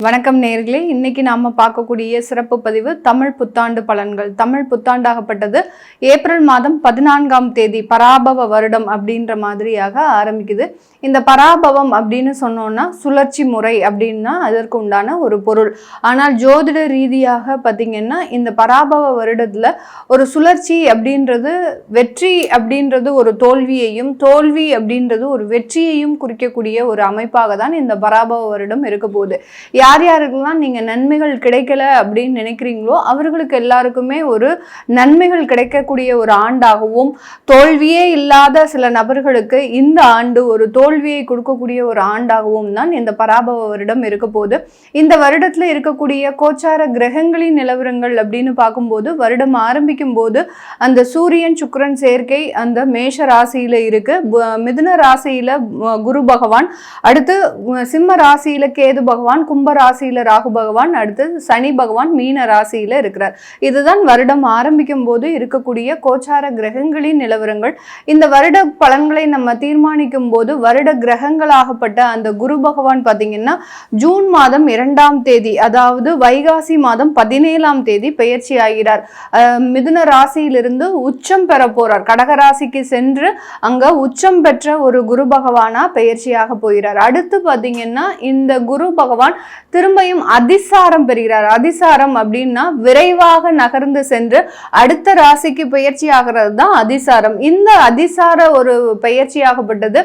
வணக்கம் நேயர்களே, இன்னைக்கு நாம பார்க்கக்கூடிய சிறப்பு பதிவு தமிழ் புத்தாண்டு பலன்கள். தமிழ் புத்தாண்டாகப்பட்டது ஏப்ரல் மாதம் 14ஆம் தேதி பராபவ வருடம் அப்படின்ற மாதிரியாக ஆரம்பிக்குது. இந்த பராபவம் அப்படின்னு சொன்னோம்னா சுழற்சி முறை அப்படின்னா அதற்கு உண்டான ஒரு பொருள். ஆனால் ஜோதிட ரீதியாக பார்த்தீங்கன்னா இந்த பராபவ வருடத்துல ஒரு சுழற்சி அப்படின்றது வெற்றி அப்படின்றது ஒரு தோல்வியையும், தோல்வி அப்படின்றது ஒரு வெற்றியையும் குறிக்கக்கூடிய ஒரு அமைப்பாக தான் இந்த பராபவ வருடம் இருக்க போகுது. யார் யாருக்கெல்லாம் நீங்க நன்மைகள் கிடைக்கல அப்படின்னு நினைக்கிறீங்களோ அவர்களுக்கு எல்லாருக்குமே ஒரு நன்மைகள் கிடைக்கக்கூடிய ஒரு ஆண்டாகவும், தோல்வியே இல்லாத சில நபர்களுக்கு இந்த ஆண்டு ஒரு தோல்வியை கொடுக்கக்கூடிய ஒரு ஆண்டாகவும் தான் இந்த பராபவ வருடம் இருக்க போகுது. இந்த வருடத்துல இருக்கக்கூடிய கோச்சார கிரகங்களின் நிலவரங்கள் அப்படின்னு பார்க்கும்போது வருடம் ஆரம்பிக்கும் போது அந்த சூரியன் சுக்கிரன் சேர்க்கை அந்த மேஷ ராசியில இருக்கு, மிதுன ராசியில குரு பகவான், அடுத்து சிம்ம ராசியில கேது பகவான், கும்ப ராசியில ராகு பகவான், அடுத்து சனி பகவான் மீன ராசியில இருக்கிறார். இதுதான் வருடம் ஆரம்பிக்கும் போது இருக்கக்கூடிய கோச்சார கிரகங்களின் நிலவரங்கள். இந்த வருட பலன்களை நம்ம தீர்மானிக்கும் போது வருட கிரகங்களாகப்பட்ட அந்த குரு பகவான் பார்த்தீங்கன்னா ஜூன் மாதம் 2ஆம் தேதி, அதாவது வைகாசி மாதம் 17ஆம் தேதி பெயர்ச்சி ஆகிறார். மிதுன ராசியிலிருந்து உச்சம் பெற போறார். கடக ராசிக்கு சென்று அங்க உச்சம் பெற்ற ஒரு குரு பகவானா பெயர்ச்சியாக போகிறார். அடுத்து பார்த்தீங்கன்னா இந்த குரு பகவான் திரும்பியும் அதிசாரம் பெறுகிறார். அதிசாரம் அப்படின்னா விரைவாக நகர்ந்து சென்று அடுத்த ராசிக்கு பயிற்சி ஆகிறது தான் அதிசாரம். இந்த அதிசார ஒரு பயிற்சியாகப்பட்டது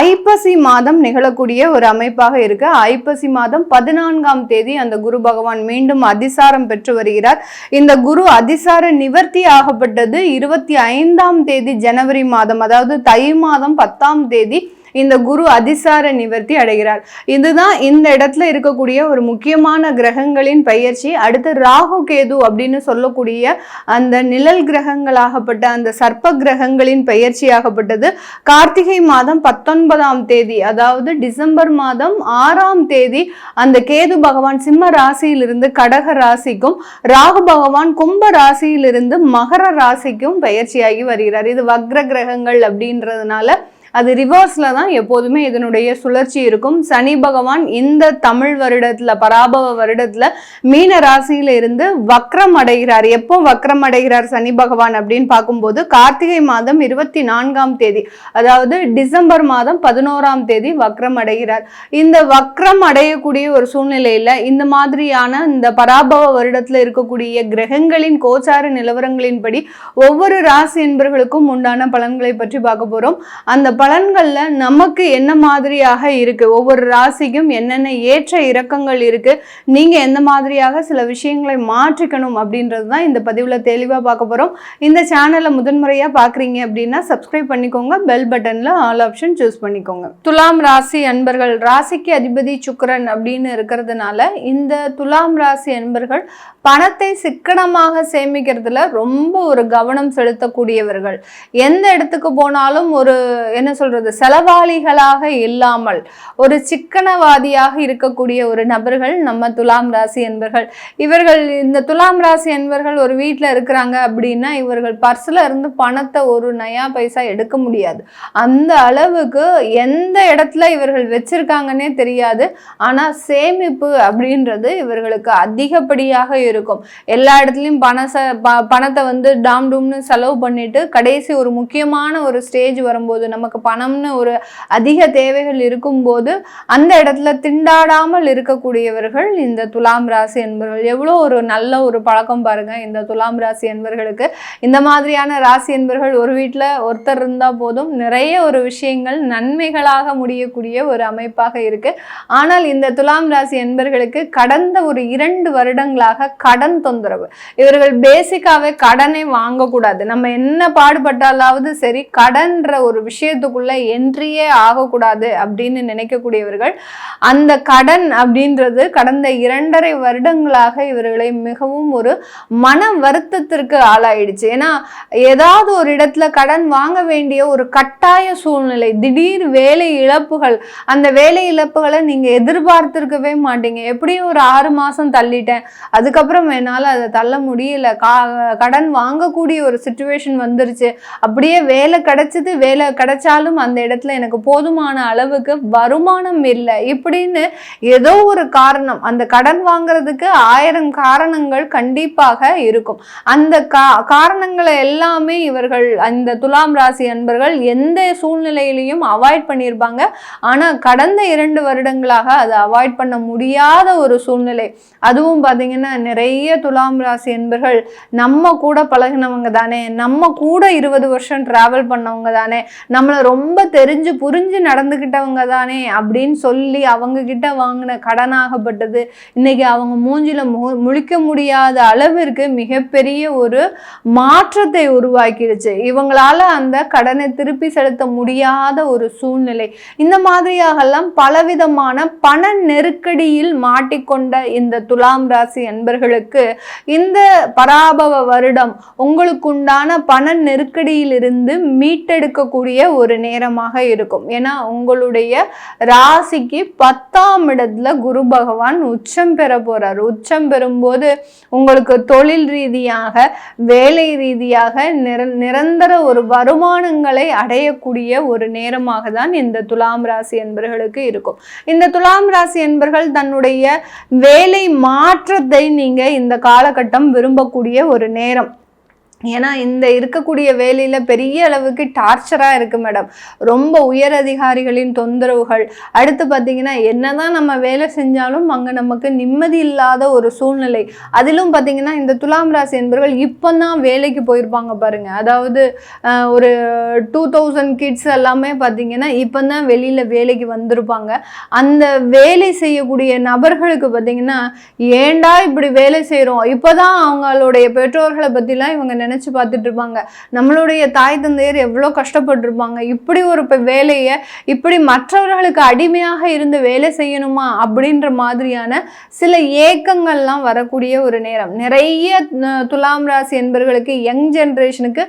ஐப்பசி மாதம் நிகழக்கூடிய ஒரு அமைப்பாக இருக்கு. ஐப்பசி மாதம் 14ஆம் தேதி அந்த குரு பகவான் மீண்டும் அதிசாரம் பெற்று வருகிறார். இந்த குரு அதிசார நிவர்த்தி ஆகப்பட்டது 25ஆம் தேதி ஜனவரி மாதம், அதாவது தை மாதம் 10ஆம் தேதி இந்த குரு அதிசார நிவர்த்தி அடைகிறார். இதுதான் இந்த இடத்துல இருக்கக்கூடிய ஒரு முக்கியமான கிரகங்களின் பெயர்ச்சி. அடுத்து ராகு கேது அப்படின்னு சொல்லக்கூடிய அந்த நிழல் கிரகங்களாகப்பட்ட அந்த சர்ப்ப கிரகங்களின் பெயர்ச்சியாகப்பட்டது கார்த்திகை மாதம் 19ஆம் தேதி, அதாவது டிசம்பர் மாதம் 6ஆம் தேதி அந்த கேது பகவான் சிம்ம ராசியிலிருந்து கடக ராசிக்கும், ராகு பகவான் கும்ப ராசியிலிருந்து மகர ராசிக்கும் பெயர்ச்சியாகி வருகிறார். இது வக்ர கிரகங்கள் அப்படின்றதுனால அது ரிவர்ஸ்ல தான் எப்போதுமே இதனுடைய சுழற்சி இருக்கும். சனி பகவான் இந்த தமிழ் வருடத்துல பராபவ வருடத்துல மீன ராசியில இருந்து வக்ரம் அடைகிறார். எப்போ வக்ரம் அடைகிறார் சனி பகவான் அப்படின்னு பார்க்கும்போது கார்த்திகை மாதம் 24ஆம் தேதி, அதாவது டிசம்பர் மாதம் 11ஆம் தேதி வக்ரம் அடைகிறார். இந்த வக்ரம் அடையக்கூடிய ஒரு சூழ்நிலையில இந்த மாதிரியான இந்த பராபவ வருடத்துல இருக்கக்கூடிய கிரகங்களின் கோச்சார நிலவரங்களின்படி ஒவ்வொரு ராசி என்பர்களுக்கும் உண்டான பலன்களை பற்றி பார்க்க போறோம். அந்த பலன்கள்ல நமக்கு என்ன மாதிரியாக இருக்கு, ஒவ்வொரு ராசிக்கும் என்னென்ன ஏற்ற இறக்கங்கள் இருக்கு, நீங்க எந்த மாதிரியாக சில விஷயங்களை மாற்றிக்கணும் அப்படின்றது தான் இந்த பதிவுல தெளிவா பார்க்க போறோம். இந்த சேனலை முதன்முறையா பாக்குறீங்க அப்படின்னா சப்ஸ்கிரைப் பண்ணிக்கோங்க, பெல் பட்டன்ல ஆல் ஆப்ஷன் சூஸ் பண்ணிக்கோங்க. துலாம் ராசி அன்பர்கள், ராசிக்கு அதிபதி சுக்கிரன் அப்படின்னு இருக்கிறதுனால இந்த துலாம் ராசி அன்பர்கள் பணத்தை சிக்கனமாக சேமிக்கிறதுல ரொம்ப ஒரு கவனம் செலுத்தக்கூடியவர்கள். எந்த இடத்துக்கு போனாலும் ஒரு என்ன சொல்றது, செலவாளிகளாக இல்லாமல் ஒரு சிக்கனவாதியாக இருக்கக்கூடிய ஒரு நபர்கள் நம்ம துலாம் ராசி என்பர்கள். இவர்கள் இந்த துலாம் ராசி என்பர்கள் ஒரு வீட்டில் இருக்கிறாங்க அப்படின்னா இவர்கள் பர்ஸ்ல இருந்து பணத்தை ஒரு நயா பைசா எடுக்க முடியாது. அந்த அளவுக்கு எந்த இடத்துல இவர்கள் வச்சிருக்காங்கன்னே தெரியாது. ஆனா சேமிப்பு அப்படின்றது இவர்களுக்கு அதிகப்படியாக இருக்கும். எல்லா இடத்துலயும் பணத்தை வந்து டாம் டூம்னு செலவு பண்ணிட்டு கடைசி ஒரு முக்கியமான ஒரு ஸ்டேஜ் வரும்போது நமக்கு பணம்னு ஒரு அதிக தேவைகள் இருக்கும்போது அந்த இடத்துல திண்டாடாமல் இருக்கக்கூடியவர்கள் இந்த துலாம் ராசி என்பவர்கள். எவ்வளோ ஒரு நல்ல ஒரு பழக்கம் பாருங்க இந்த துலாம் ராசி என்பவர்களுக்கு. இந்த மாதிரியான ராசி என்பவர்கள் ஒரு வீட்டில் ஒருத்தர் இருந்தா போதும் நிறைய ஒரு விஷயங்கள் நன்மைகளாக முடியக்கூடிய ஒரு அமைப்பாக இருக்கு. ஆனால் இந்த துலாம் ராசி என்பவர்களுக்கு கடந்த ஒரு 2 வருடங்களாக கடன் தொந்தரவு. இவர்கள் பேசிக்காவே கடனை வாங்கக்கூடாது, நம்ம என்ன பாடுபட்டாலாவது சரி கடன்ற ஒரு விஷயத்துக்குள்ள என்ட்ரியே ஆகக்கூடாது அப்படின்னு நினைக்கக்கூடியவர்கள். அந்த கடன் அப்படின்றது கடந்த 2.5 வருடங்களாக இவர்களை மிகவும் ஒரு மன வருத்தத்திற்கு ஆளாயிடுச்சு. ஏன்னா ஏதாவது ஒரு இடத்துல கடன் வாங்க வேண்டிய ஒரு கட்டாய சூழ்நிலை, திடீர் வேலை இழப்புகள். அந்த வேலை இழப்புகளை நீங்க எதிர்பார்த்திருக்கவே மாட்டீங்க. எப்படியும் ஒரு 6 மாசம் தள்ளிட்டேன், அதுக்கப்புறம் என்னால் அதை தள்ள முடியல, கடன் வாங்கக்கூடிய ஒரு சிச்சுவேஷன் வந்துருச்சு, அப்படியே வேலை கிடைச்சது, வேலை கிடைச்சா இருந்தாலும் அந்த இடத்துல எனக்கு போதுமான அளவுக்கு வருமானம் இல்லை இப்படின்னு ஏதோ ஒரு காரணம், அந்த கடன் வாங்குறதுக்கு 1000 காரணங்கள் கண்டிப்பாக இருக்கும். அந்த காரணங்களை எல்லாமே இவர்கள் அந்த துலாம் ராசி அன்பர்கள் எந்த சூழ்நிலையிலையும் அவாய்ட் பண்ணியிருப்பாங்க. ஆனா கடந்த 2 வருடங்களாக அதை அவாய்ட் பண்ண முடியாத ஒரு சூழ்நிலை. அதுவும் பாத்தீங்கன்னா நிறைய துலாம் ராசி அன்பர்கள் நம்ம கூட பழகினவங்க தானே, நம்ம கூட 20 வருஷம் டிராவல் பண்ணவங்க தானே, நம்மளை ரொம்ப தெரிஞ்சு புரிஞ்சு நடந்துகிட்டவங்க தானே அப்படின்னு சொல்லி அவங்க கிட்ட வாங்கின கடனாகப்பட்டது இன்னைக்கு அவங்க மூஞ்சில முழிக்க முடியாத அளவிற்கு மிகப்பெரிய ஒரு மாற்றத்தை உருவாக்கிடுச்சு. இவங்களால அந்த கடனை திருப்பி செலுத்த முடியாத ஒரு சூழ்நிலை. இந்த மாதிரியாகலாம் பலவிதமான பண நெருக்கடியில் மாட்டிக்கொண்ட இந்த துலாம் ராசி அன்பர்களுக்கு இந்த பராபவ வருடம் உங்களுக்குண்டான பண நெருக்கடியிலிருந்து மீட்டெடுக்கக்கூடிய ஒரு நேரமாக இருக்கும். ஏன்னா உங்களுடைய ராசிக்கு 10ஆம் இடத்துல குரு பகவான் உச்சம் பெற போறார். உச்சம் பெறும்போது உங்களுக்கு தொழில் ரீதியாக வேலை ரீதியாக நிரந்தர ஒரு வருமானங்களை அடையக்கூடிய ஒரு நேரமாக தான் இந்த துலாம் ராசி என்பர்களுக்கு இருக்கும். இந்த துலாம் ராசி என்பர்கள் தன்னுடைய வேலை மாற்றத்தை நீங்க இந்த காலகட்டம் விரும்பக்கூடிய ஒரு நேரம். ஏன்னா இந்த இருக்கக்கூடிய வேலையில பெரிய அளவுக்கு டார்ச்சரா இருக்கு மேடம். ரொம்ப உயர் அதிகாரிகளின் தொந்தரவுகள், அடுத்து பார்த்தீங்கன்னா என்னதான் நம்ம வேலை செஞ்சாலும் அங்க நமக்கு நிம்மதி இல்லாத ஒரு சூழ்நிலை. அதிலும் பார்த்தீங்கன்னா இந்த துலாம் ராசி என்பவர்கள் இப்போதான் வேலைக்கு போயிருப்பாங்க பாருங்க. அதாவது ஒரு 2000 கிட்ஸ் எல்லாமே பார்த்தீங்கன்னா இப்போதான் வெளியில வேலைக்கு வந்திருப்பாங்க. அந்த வேலை செய்யக்கூடிய நபர்களுக்கு பார்த்தீங்கன்னா ஏண்டா இப்படி வேலை செய்யறோம், இப்போதான் அவங்களுடைய பெற்றோர்களை பத்திலாம் இவங்க நினைச்சு பார்த்துட்டு இருப்பாங்க. நம்மளுடைய தாய் தந்தையர் எவ்வளோ கஷ்டப்பட்டிருப்பாங்க, இப்படி ஒரு வேலையை இப்படி மற்றவர்களுக்கு அடிமையாக இருந்து வேலை செய்யணுமா அப்படின்ற மாதிரியான சில ஏக்கங்கள்லாம் வரக்கூடிய ஒரு நேரம். நிறைய துலாம் ராசி என்பவர்களுக்கு யங் ஜென்ரேஷனுக்கு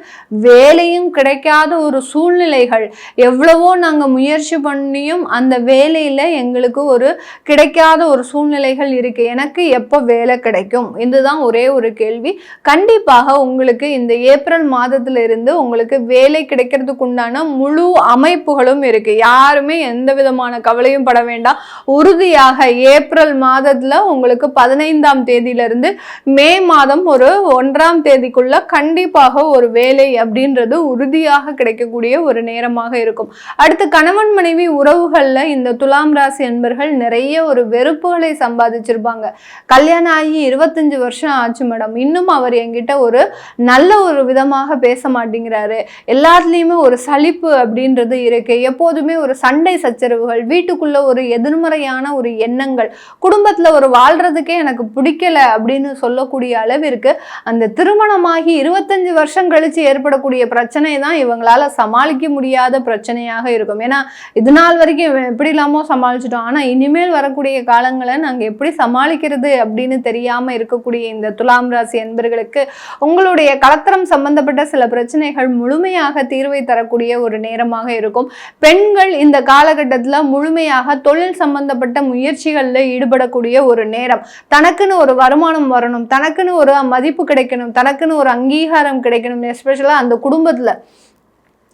வேலையும் கிடைக்காத ஒரு சூழ்நிலைகள். எவ்வளவோ நாங்கள் முயற்சி பண்ணியும் அந்த வேலையில எங்களுக்கு ஒரு கிடைக்காத ஒரு சூழ்நிலைகள் இருக்கு. எனக்கு எப்போ வேலை கிடைக்கும், இதுதான் ஒரே ஒரு கேள்வி. கண்டிப்பாக உங்களுக்கு இந்த ஏப்ரல் மாதத்துல இருந்து உங்களுக்கு வேலை கிடைக்கிறதுக்கு உண்டான முழு அமைப்புகளும் இருக்கு. யாருமே எந்த விதமான கவலையும் பட வேண்டாம். உறுதியாக ஏப்ரல் மாதத்துல உங்களுக்கு 15ஆம் தேதியிலிருந்து மே மாதம் ஒரு 1ஆம் தேதிக்குள்ள கண்டிப்பாக ஒரு வேலை அப்படின்றது உறுதியாக கிடைக்கக்கூடிய ஒரு நேரமாக இருக்கும். அடுத்து கணவன் மனைவி உறவுகள்ல இந்த துலாம் ராசி என்பர்கள் நிறைய ஒரு வெறுப்புகளை சம்பாதிச்சிருப்பாங்க. கல்யாணம் ஆகி 25 வருஷம் ஆச்சு மேடம், இன்னும் அவர் என்கிட்ட ஒரு நல்ல ஒரு விதமாக பேச மாட்டேங்கிறாரு, எல்லாத்துலயுமே ஒரு சலிப்பு அப்படின்றது இருக்கு, எப்போதுமே ஒரு சண்டை சச்சரவுகள், வீட்டுக்குள்ள ஒரு எதிர்மறையான ஒரு எண்ணங்கள், குடும்பத்துல ஒரு வாழ்றதுக்கே எனக்கு பிடிக்கல அப்படின்னு சொல்லக்கூடிய அளவிற்கு அந்த திருமணமாகி 25 வருஷம் கழிச்சு ஏற்படக்கூடிய பிரச்சனை தான் இவங்களால சமாளிக்க முடியாத பிரச்சனையாக இருக்கும். ஏன்னா இது நாள் வரைக்கும் எப்படி இல்லாமோ சமாளிச்சிட்டோம், ஆனா இனிமேல் வரக்கூடிய காலங்களை நாங்க எப்படி சமாளிக்கிறது அப்படின்னு தெரியாம இருக்கக்கூடிய இந்த துலாம் ராசி என்பர்களுக்கு உங்களுடைய கலத்திரம் சம்பந்தப்பட்ட சில பிரச்சனைகள் முழுமையாக தீர்வை தரக்கூடிய ஒரு நேரமாக இருக்கும். பெண்கள் இந்த காலகட்டத்துல முழுமையாக தொழில் சம்பந்தப்பட்ட முயற்சிகள்ல ஈடுபடக்கூடிய ஒரு நேரம். தனக்குன்னு ஒரு வருமானம் வரணும், தனக்குன்னு ஒரு மதிப்பு கிடைக்கணும், தனக்குன்னு ஒரு அங்கீகாரம் கிடைக்கணும், எஸ்பெஷலா அந்த குடும்பத்துல.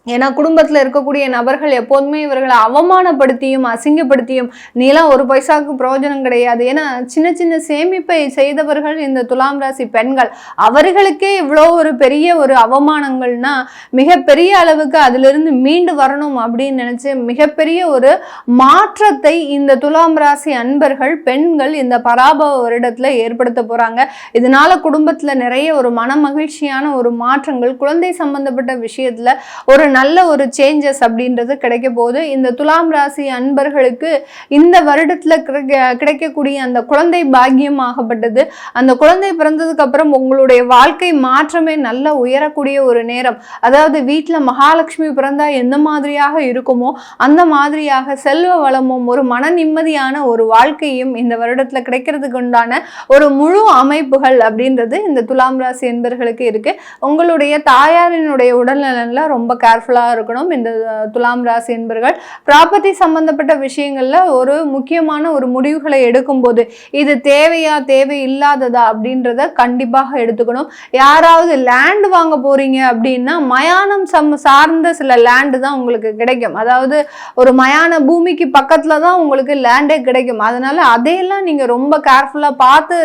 ஏன்னா குடும்பத்துல இருக்கக்கூடிய நபர்கள் எப்போதுமே இவர்களை அவமானப்படுத்தியும் அசிங்கப்படுத்தியும் நீலாம் ஒரு பைசாவுக்கு பிரயோஜனம் கிடையாது. ஏன்னா சின்ன சின்ன சேமிப்பை செய்தவர்கள் இந்த துலாம் ராசி பெண்கள். அவர்களுக்கே இவ்வளோ ஒரு பெரிய ஒரு அவமானங்கள்னா மிகப்பெரிய அளவுக்கு அதிலிருந்து மீண்டு வரணும் அப்படின்னு நினைச்சு மிகப்பெரிய ஒரு மாற்றத்தை இந்த துலாம் ராசி அன்பர்கள் பெண்கள் இந்த பராபவ வருடத்துல ஏற்படுத்த போறாங்க. இதனால குடும்பத்துல நிறைய ஒரு மன மகிழ்ச்சியான ஒரு மாற்றங்கள், குழந்தை சம்பந்தப்பட்ட விஷயத்துல ஒரு நல்ல ஒரு சேஞ்சஸ் அப்படின்றது கிடைக்க போது. இந்த துலாம் ராசி அன்பர்களுக்கு இந்த வருடத்துல கிடைக்கக்கூடிய அந்த குழந்தை பாக்கியம் ஆகப்பட்டது, அந்த குழந்தை பிறந்ததுக்கு அப்புறம் உங்களுடைய வாழ்க்கை மாற்றமே நல்ல உயரக்கூடிய ஒரு நேரம். அதாவது வீட்டுல மகாலட்சுமி பிறந்தா எந்த மாதிரியாக இருக்குமோ அந்த மாதிரியாக செல்வ வளமும் ஒரு மன நிம்மதியான ஒரு வாழ்க்கையும் இந்த வருடத்துல கிடைக்கிறதுக்கு உண்டான ஒரு முழு அமைப்புகள் அப்படின்றது இந்த துலாம் ராசி என்பர்களுக்கு இருக்கு. உங்களுடைய தாயாரினுடைய உடல்நலன்ல ரொம்ப கேர்ஃபுல் கேர்ஃபுல்லாக இருக்கணும் இந்த துலாம் ராசி என்பர்கள். ப்ராப்பர்ட்டி சம்பந்தப்பட்ட விஷயங்கள்ல ஒரு முக்கியமான ஒரு முடிவுகளை எடுக்கும்போது இது தேவையா தேவையில்லாததா அப்படின்றத கண்டிப்பாக எடுத்துக்கணும். யாராவது லேண்ட் வாங்க போறீங்க அப்படின்னா மயானம் சார்ந்த சில லேண்டு தான் உங்களுக்கு கிடைக்கும். அதாவது ஒரு மயான பூமிக்கு பக்கத்துல தான் உங்களுக்கு லேண்டே கிடைக்கும். அதனால அதையெல்லாம் நீங்க ரொம்ப கேர்ஃபுல்லா பார்த்து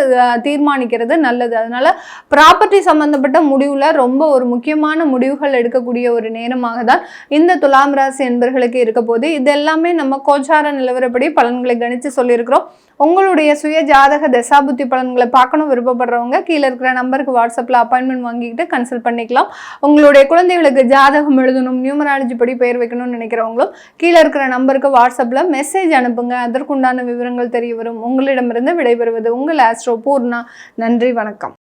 தீர்மானிக்கிறது நல்லது. அதனால ப்ராப்பர்ட்டி சம்பந்தப்பட்ட முடிவுல ரொம்ப ஒரு முக்கியமான முடிவுகள் எடுக்கக்கூடிய ஒரு நேரமாக தான் இந்த துலாம் ராசி என்பர்களுக்கு இருக்க போது. இது எல்லாமே நம்ம கோச்சார நிலவரப்படி பலன்களை கணிச்சு சொல்லியிருக்கிறோம். உங்களுடைய சுய ஜாதக தசாபுத்தி பலன்களை பார்க்கணும் விருப்பப்படுறவங்க கீழே இருக்கிற நம்பருக்கு வாட்ஸ்அப்பில் அப்பாயின்மெண்ட் வாங்கிக்கிட்டு கன்சல்ட் பண்ணிக்கலாம். உங்களுடைய குழந்தைகளுக்கு ஜாதகம் எழுதணும், நியூமராலஜி படி பெயர் வைக்கணும்னு நினைக்கிறவங்களும் கீழே இருக்கிற நம்பருக்கு வாட்ஸ்அப்பில் மெசேஜ் அனுப்புங்க. அதற்குண்டான விவரங்கள் தெரிய வரும். உங்களிடமிருந்து விடைபெறுவது உங்கள் ஆஸ்ட்ரோ பூர்ணா. நன்றி, வணக்கம்.